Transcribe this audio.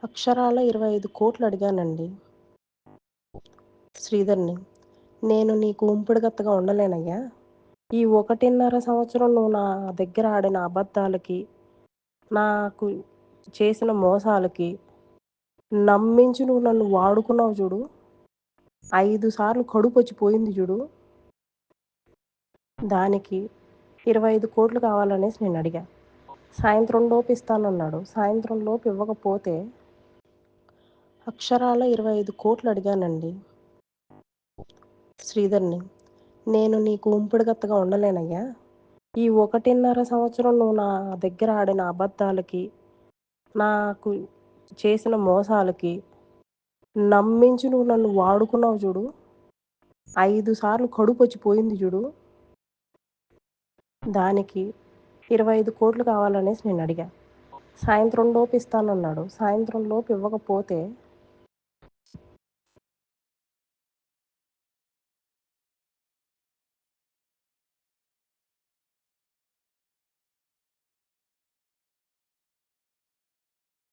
అక్షరాల 25,00,00,000 అడిగానండి శ్రీధర్‌ని. నేను నీకు ఉంపుడుగత్తెగా ఉండలేనయ్యా! ఈ 1.5 సంవత్సరం నువ్వు నా దగ్గర ఆడిన అబద్ధాలకి, నాకు చేసిన మోసాలకి, నమ్మించి నువ్వు నన్ను వాడుకున్నావు చూడు. 5 సార్లు కడుపొచ్చి పోయింది చూడు. దానికి 25,00,00,000 కావాలనేసి నేనడిగా. సాయంత్రం లోపు ఇస్తానన్నాడు. సాయంత్రం లోపు ఇవ్వకపోతే అక్షరాల 25,00,00,000 అడిగానండి శ్రీధర్‌ని. నేను నీకు ఉంపుడుగత్తెగా ఉండలేనయ్యా! ఈ 1.5 సంవత్సరం నువ్వు నా దగ్గర ఆడిన అబద్ధాలకి, నాకు చేసిన మోసాలకి, నమ్మించి నువ్వు నన్ను వాడుకున్నావు చూడు. 5 సార్లు కడుపొచ్చి పోయింది చూడు. దానికి 25,00,00,000 కావాలనేసి నేనడిగా. సాయంత్రం లోపు ఇస్తానన్నాడు. సాయంత్రం లోపు ఇవ్వకపోతే